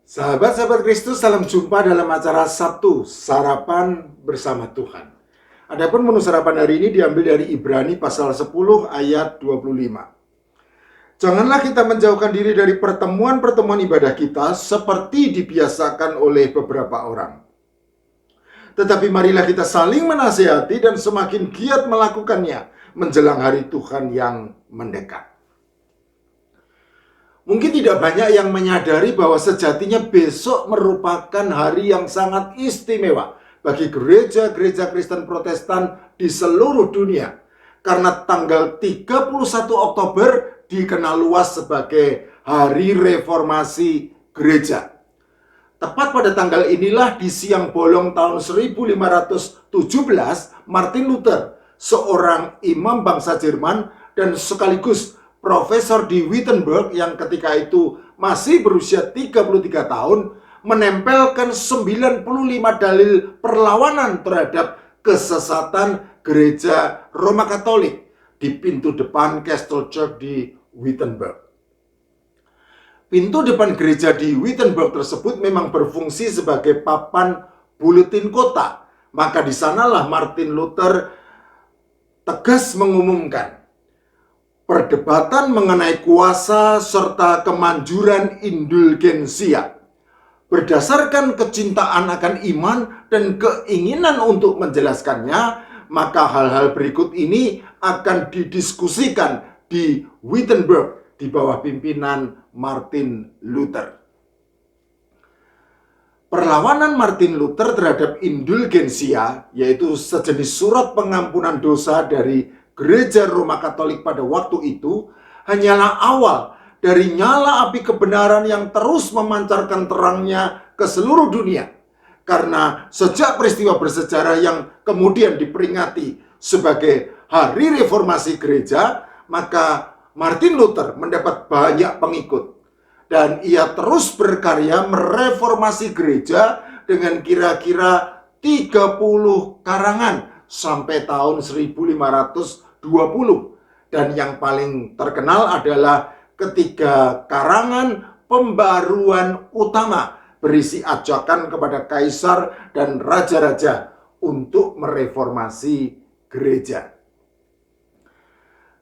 Sahabat-sahabat Kristus, salam jumpa dalam acara Sabtu, Sarapan Bersama Tuhan. Adapun menu sarapan hari ini diambil dari Ibrani pasal 10 ayat 25. Janganlah kita menjauhkan diri dari pertemuan-pertemuan ibadah kita seperti dibiasakan oleh beberapa orang. Tetapi marilah kita saling menasihati dan semakin giat melakukannya menjelang hari Tuhan yang mendekat. Mungkin tidak banyak yang menyadari bahwa sejatinya besok merupakan hari yang sangat istimewa bagi gereja-gereja Kristen Protestan di seluruh dunia. Karena tanggal 31 Oktober dikenal luas sebagai Hari Reformasi Gereja. Tepat pada tanggal inilah di siang bolong tahun 1517, Martin Luther, seorang imam bangsa Jerman dan sekaligus profesor di Wittenberg yang ketika itu masih berusia 33 tahun, menempelkan 95 dalil perlawanan terhadap kesesatan gereja Roma Katolik di pintu depan Castle Church di Wittenberg. Pintu depan gereja di Wittenberg tersebut memang berfungsi sebagai papan buletin kota. Maka di sanalah Martin Luther tegas mengumumkan perdebatan mengenai kuasa serta kemanjuran indulgensia. Berdasarkan kecintaan akan iman dan keinginan untuk menjelaskannya, maka hal-hal berikut ini akan didiskusikan di Wittenberg di bawah pimpinan Martin Luther. Perlawanan Martin Luther terhadap indulgensia, yaitu sejenis surat pengampunan dosa dari Gereja Roma Katolik pada waktu itu, hanyalah awal dari nyala api kebenaran yang terus memancarkan terangnya ke seluruh dunia. Karena sejak peristiwa bersejarah yang kemudian diperingati sebagai Hari Reformasi Gereja, maka Martin Luther mendapat banyak pengikut. Dan ia terus berkarya mereformasi gereja dengan kira-kira 30 karangan sampai tahun 1520. Dan yang paling terkenal adalah ketiga karangan pembaruan utama berisi ajakan kepada kaisar dan raja-raja untuk mereformasi gereja.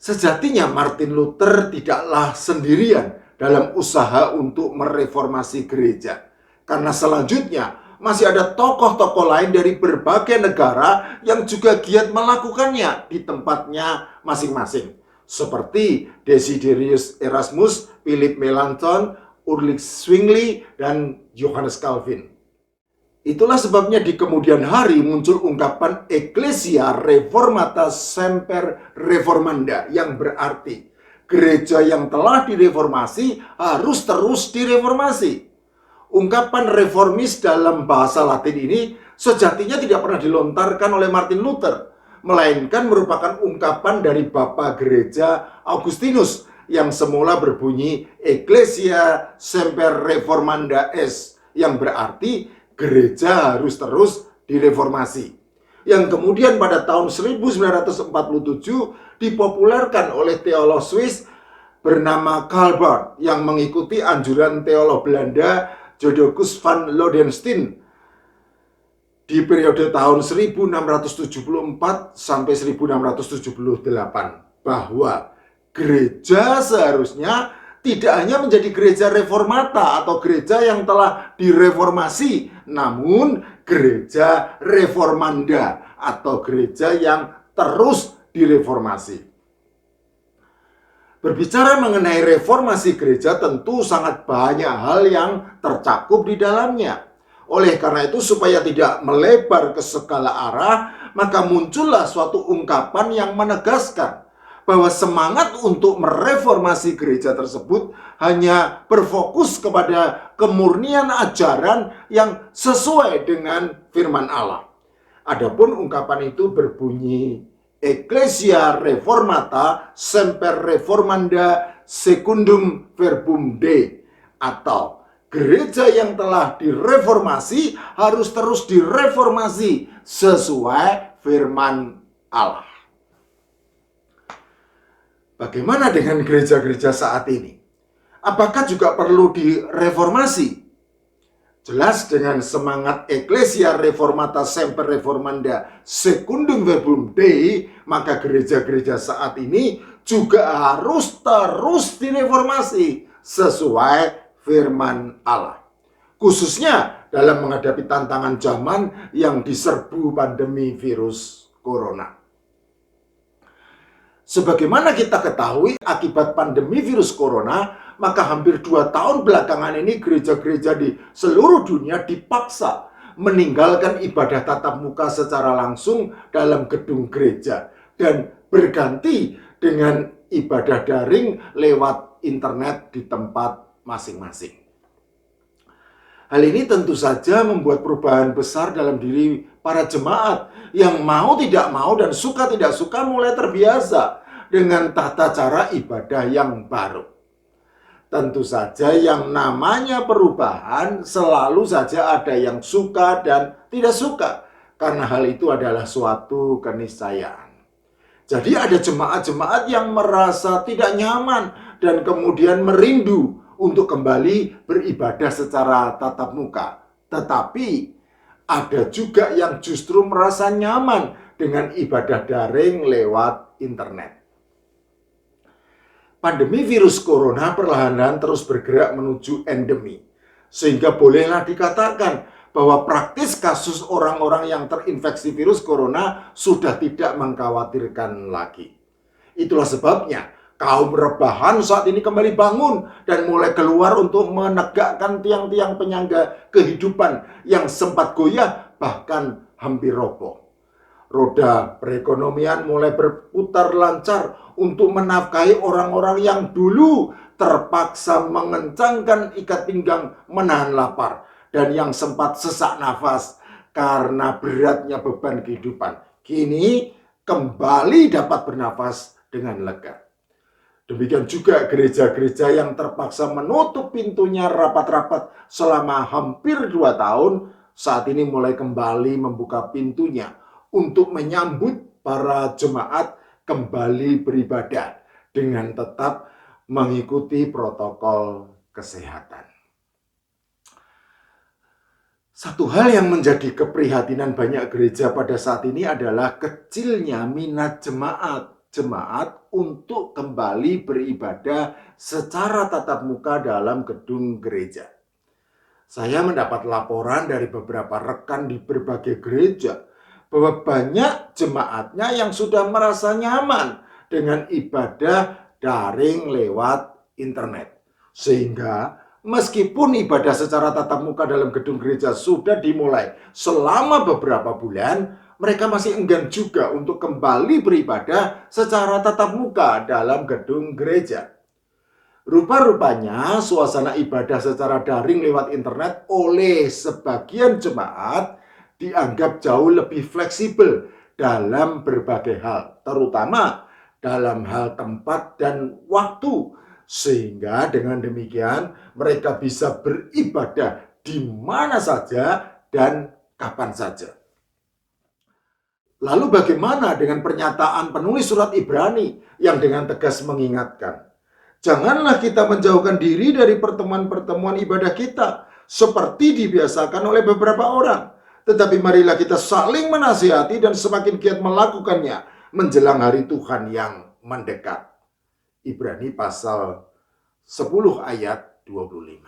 Sejatinya Martin Luther tidaklah sendirian dalam usaha untuk mereformasi gereja. Karena selanjutnya masih ada tokoh-tokoh lain dari berbagai negara yang juga giat melakukannya di tempatnya masing-masing. Seperti Desiderius Erasmus, Philip Melanchthon, Ulrich Zwingli, dan Johannes Calvin. Itulah sebabnya di kemudian hari muncul ungkapan Ecclesia Reformata Semper Reformanda, yang berarti gereja yang telah direformasi harus terus direformasi. Ungkapan reformis dalam bahasa Latin ini sejatinya tidak pernah dilontarkan oleh Martin Luther, melainkan merupakan ungkapan dari Bapa Gereja Augustinus yang semula berbunyi Ecclesia Semper Reformanda Est, yang berarti gereja harus terus direformasi. Yang kemudian pada tahun 1947 dipopulerkan oleh teolog Swiss bernama Karl Barth yang mengikuti anjuran teolog Belanda Jodocus van Lodenstein di periode tahun 1674 sampai 1678, bahwa gereja seharusnya tidak hanya menjadi gereja reformata atau gereja yang telah direformasi, namun gereja reformanda atau gereja yang terus direformasi. Berbicara mengenai reformasi gereja, tentu sangat banyak hal yang tercakup di dalamnya. Oleh karena itu, supaya tidak melebar ke segala arah, maka muncullah suatu ungkapan yang menegaskan bahwa semangat untuk mereformasi gereja tersebut hanya berfokus kepada kemurnian ajaran yang sesuai dengan firman Allah. Adapun ungkapan itu berbunyi Ecclesia Reformata Semper Reformanda Secundum Verbum Dei, atau gereja yang telah direformasi harus terus direformasi sesuai firman Allah. Bagaimana dengan gereja-gereja saat ini? Apakah juga perlu direformasi? Jelas dengan semangat Ecclesia Reformata Semper Reformanda Secundum Verbum Dei, maka gereja-gereja saat ini juga harus terus direformasi sesuai firman Allah. Khususnya dalam menghadapi tantangan zaman yang diserbu pandemi virus corona. Sebagaimana kita ketahui, akibat pandemi virus corona, maka hampir 2 tahun belakangan ini gereja-gereja di seluruh dunia dipaksa meninggalkan ibadah tatap muka secara langsung dalam gedung gereja dan berganti dengan ibadah daring lewat internet di tempat masing-masing. Hal ini tentu saja membuat perubahan besar dalam diri para jemaat yang mau tidak mau dan suka tidak suka mulai terbiasa dengan tata cara ibadah yang baru. Tentu saja yang namanya perubahan selalu saja ada yang suka dan tidak suka, karena hal itu adalah suatu keniscayaan. Jadi ada jemaat-jemaat yang merasa tidak nyaman dan kemudian merindu untuk kembali beribadah secara tatap muka. Tetapi ada juga yang justru merasa nyaman dengan ibadah daring lewat internet. Pandemi virus corona perlahan-lahan terus bergerak menuju endemi. Sehingga bolehlah dikatakan bahwa praktis kasus orang-orang yang terinfeksi virus corona sudah tidak mengkhawatirkan lagi. Itulah sebabnya kaum rebahan saat ini kembali bangun dan mulai keluar untuk menegakkan tiang-tiang penyangga kehidupan yang sempat goyah bahkan hampir roboh. Roda perekonomian mulai berputar lancar untuk menafkahi orang-orang yang dulu terpaksa mengencangkan ikat pinggang menahan lapar dan yang sempat sesak nafas karena beratnya beban kehidupan. Kini kembali dapat bernafas dengan lega. Demikian juga gereja-gereja yang terpaksa menutup pintunya rapat-rapat selama hampir 2 tahun saat ini mulai kembali membuka pintunya untuk menyambut para jemaat kembali beribadah dengan tetap mengikuti protokol kesehatan. Satu hal yang menjadi keprihatinan banyak gereja pada saat ini adalah kecilnya minat jemaat untuk kembali beribadah secara tatap muka dalam gedung gereja. Saya mendapat laporan dari beberapa rekan di berbagai gereja bahwa banyak jemaatnya yang sudah merasa nyaman dengan ibadah daring lewat internet. Sehingga meskipun ibadah secara tatap muka dalam gedung gereja sudah dimulai selama beberapa bulan, mereka masih enggan juga untuk kembali beribadah secara tatap muka dalam gedung gereja. Rupa-rupanya suasana ibadah secara daring lewat internet oleh sebagian jemaat dianggap jauh lebih fleksibel dalam berbagai hal, terutama dalam hal tempat dan waktu. Sehingga dengan demikian mereka bisa beribadah di mana saja dan kapan saja. Lalu bagaimana dengan pernyataan penulis surat Ibrani yang dengan tegas mengingatkan, janganlah kita menjauhkan diri dari pertemuan-pertemuan ibadah kita seperti dibiasakan oleh beberapa orang. Tetapi marilah kita saling menasihati dan semakin giat melakukannya menjelang hari Tuhan yang mendekat. Ibrani pasal 10 ayat 25.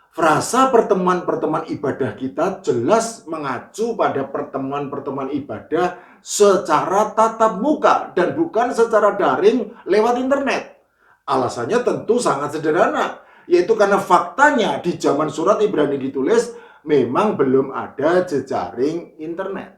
Frasa pertemuan-pertemuan ibadah kita jelas mengacu pada pertemuan-pertemuan ibadah secara tatap muka dan bukan secara daring lewat internet. Alasannya tentu sangat sederhana, yaitu karena faktanya di zaman surat Ibrani ditulis memang belum ada jejaring internet.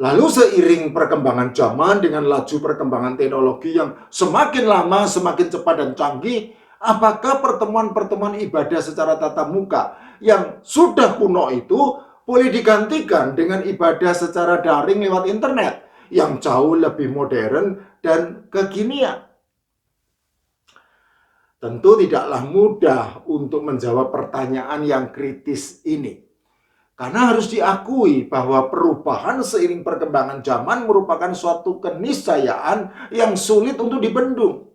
Lalu seiring perkembangan zaman dengan laju perkembangan teknologi yang semakin lama semakin cepat dan canggih, apakah pertemuan-pertemuan ibadah secara tatap muka yang sudah kuno itu boleh digantikan dengan ibadah secara daring lewat internet yang jauh lebih modern dan kekinian? Tentu tidaklah mudah untuk menjawab pertanyaan yang kritis ini. Karena harus diakui bahwa perubahan seiring perkembangan zaman merupakan suatu keniscayaan yang sulit untuk dibendung.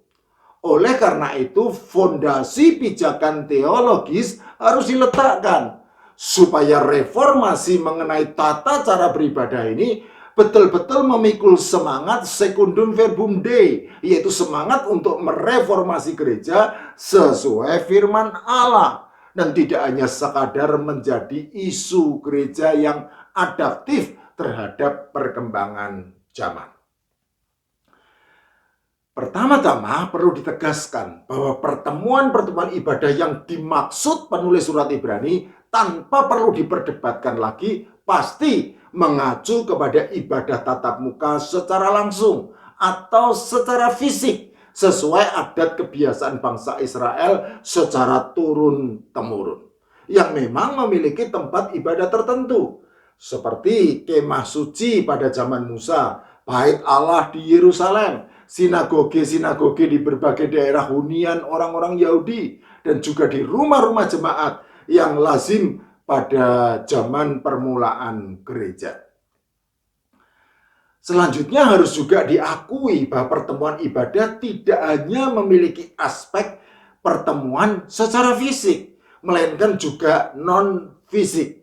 Oleh karena itu, fondasi pijakan teologis harus diletakkan supaya reformasi mengenai tata cara beribadah ini betul-betul memikul semangat secundum verbum Dei, yaitu semangat untuk mereformasi gereja sesuai firman Allah, dan tidak hanya sekadar menjadi isu gereja yang adaptif terhadap perkembangan zaman. Pertama-tama perlu ditegaskan bahwa pertemuan-pertemuan ibadah yang dimaksud penulis surat Ibrani tanpa perlu diperdebatkan lagi pasti mengacu kepada ibadah tatap muka secara langsung atau secara fisik sesuai adat kebiasaan bangsa Israel secara turun-temurun yang memang memiliki tempat ibadah tertentu seperti kemah suci pada zaman Musa, bait Allah di Yerusalem, sinagoge-sinagoge di berbagai daerah hunian orang-orang Yahudi, dan juga di rumah-rumah jemaat yang lazim pada zaman permulaan gereja. Selanjutnya harus juga diakui bahwa pertemuan ibadah tidak hanya memiliki aspek pertemuan secara fisik, melainkan juga non-fisik.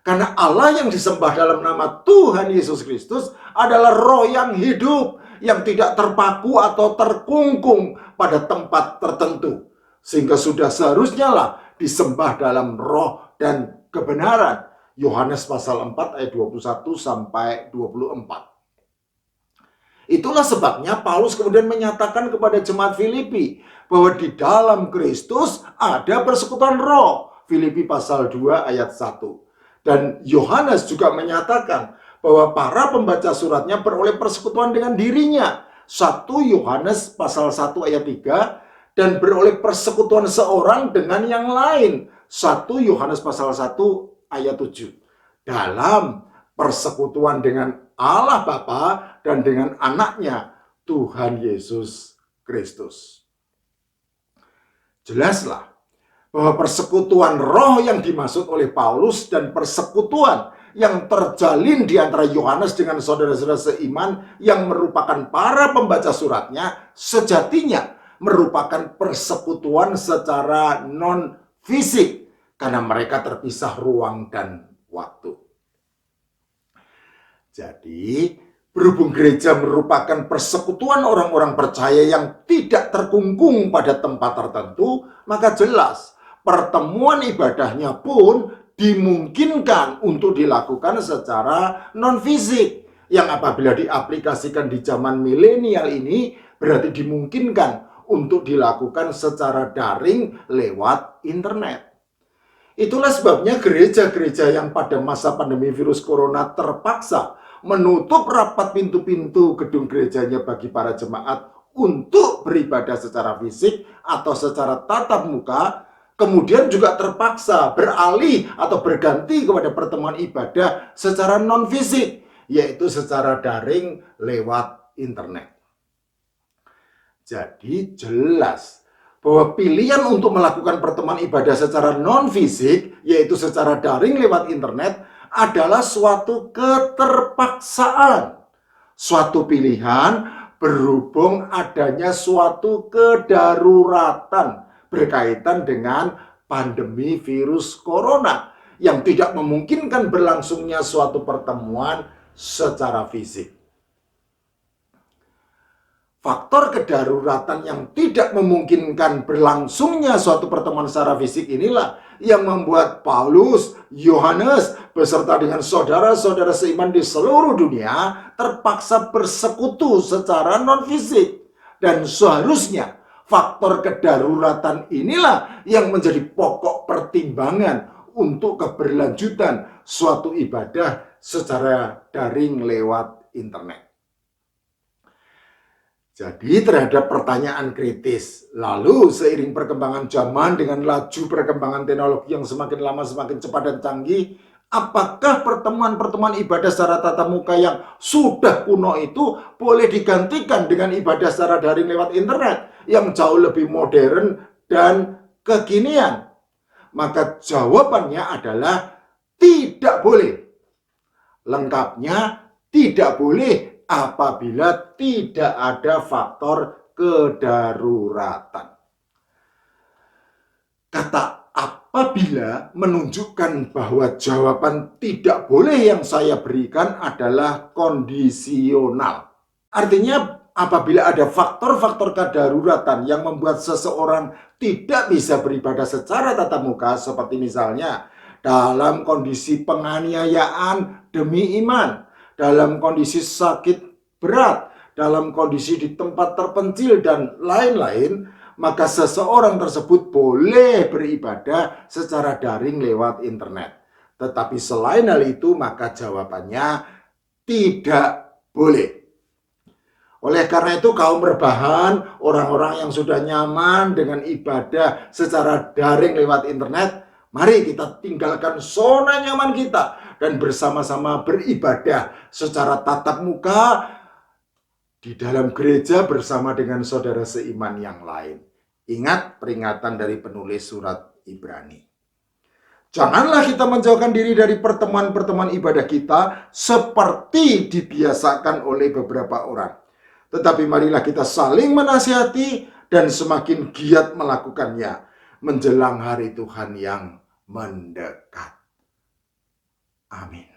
Karena Allah yang disembah dalam nama Tuhan Yesus Kristus adalah roh yang hidup, yang tidak terpaku atau terkungkung pada tempat tertentu. Sehingga sudah seharusnya lah disembah dalam roh dan kebenaran. Yohanes pasal 4 ayat 21 sampai 24. Itulah sebabnya Paulus kemudian menyatakan kepada jemaat Filipi bahwa di dalam Kristus ada persekutuan roh. Filipi pasal 2 ayat 1. Dan Yohanes juga menyatakan bahwa para pembaca suratnya beroleh persekutuan dengan dirinya. 1 Yohanes pasal 1 ayat 3, dan beroleh persekutuan seorang dengan yang lain. 1 Yohanes pasal 1 ayat 7. Dalam persekutuan dengan Allah Bapa dan dengan anaknya Tuhan Yesus Kristus. Jelaslah bahwa persekutuan roh yang dimaksud oleh Paulus dan persekutuan yang terjalin di antara Yohanes dengan saudara-saudara seiman yang merupakan para pembaca suratnya sejatinya merupakan persekutuan secara non-fisik karena mereka terpisah ruang dan waktu. Jadi, berhubung gereja merupakan persekutuan orang-orang percaya yang tidak terkungkung pada tempat tertentu, maka jelas pertemuan ibadahnya pun dimungkinkan untuk dilakukan secara non-fisik, yang apabila diaplikasikan di zaman milenial ini berarti dimungkinkan untuk dilakukan secara daring lewat internet. Itulah sebabnya gereja-gereja yang pada masa pandemi virus corona terpaksa menutup rapat pintu-pintu gedung gerejanya bagi para jemaat untuk beribadah secara fisik atau secara tatap muka, kemudian juga terpaksa beralih atau berganti kepada pertemuan ibadah secara non-fisik, yaitu secara daring lewat internet. Jadi jelas bahwa pilihan untuk melakukan pertemuan ibadah secara non-fisik, yaitu secara daring lewat internet, adalah suatu keterpaksaan, suatu pilihan berhubung adanya suatu kedaruratan berkaitan dengan pandemi virus corona yang tidak memungkinkan berlangsungnya suatu pertemuan secara fisik. Faktor kedaruratan yang tidak memungkinkan berlangsungnya suatu pertemuan secara fisik inilah yang membuat Paulus, Yohanes, beserta dengan saudara-saudara seiman di seluruh dunia terpaksa bersekutu secara non-fisik. Dan seharusnya faktor kedaruratan inilah yang menjadi pokok pertimbangan untuk keberlanjutan suatu ibadah secara daring lewat internet. Jadi terhadap pertanyaan kritis, lalu seiring perkembangan zaman dengan laju perkembangan teknologi yang semakin lama semakin cepat dan canggih, apakah pertemuan-pertemuan ibadah secara tatap muka yang sudah kuno itu boleh digantikan dengan ibadah secara daring lewat internet yang jauh lebih modern dan kekinian? Maka jawabannya adalah tidak boleh. Lengkapnya tidak boleh apabila tidak ada faktor kedaruratan. Kata apabila menunjukkan bahwa jawaban tidak boleh yang saya berikan adalah kondisional. Artinya apabila ada faktor-faktor kedaruratan yang membuat seseorang tidak bisa beribadah secara tatap muka, seperti misalnya dalam kondisi penganiayaan demi iman, dalam kondisi sakit berat, dalam kondisi di tempat terpencil, dan lain-lain, maka seseorang tersebut boleh beribadah secara daring lewat internet. Tetapi selain hal itu, maka jawabannya tidak boleh. Oleh karena itu, kaum rebahan, orang-orang yang sudah nyaman dengan ibadah secara daring lewat internet, mari kita tinggalkan zona nyaman kita dan bersama-sama beribadah secara tatap muka di dalam gereja bersama dengan saudara seiman yang lain. Ingat peringatan dari penulis surat Ibrani. Janganlah kita menjauhkan diri dari pertemuan-pertemuan ibadah kita seperti dibiasakan oleh beberapa orang. Tetapi marilah kita saling menasihati dan semakin giat melakukannya menjelang hari Tuhan yang mendekat. Amin.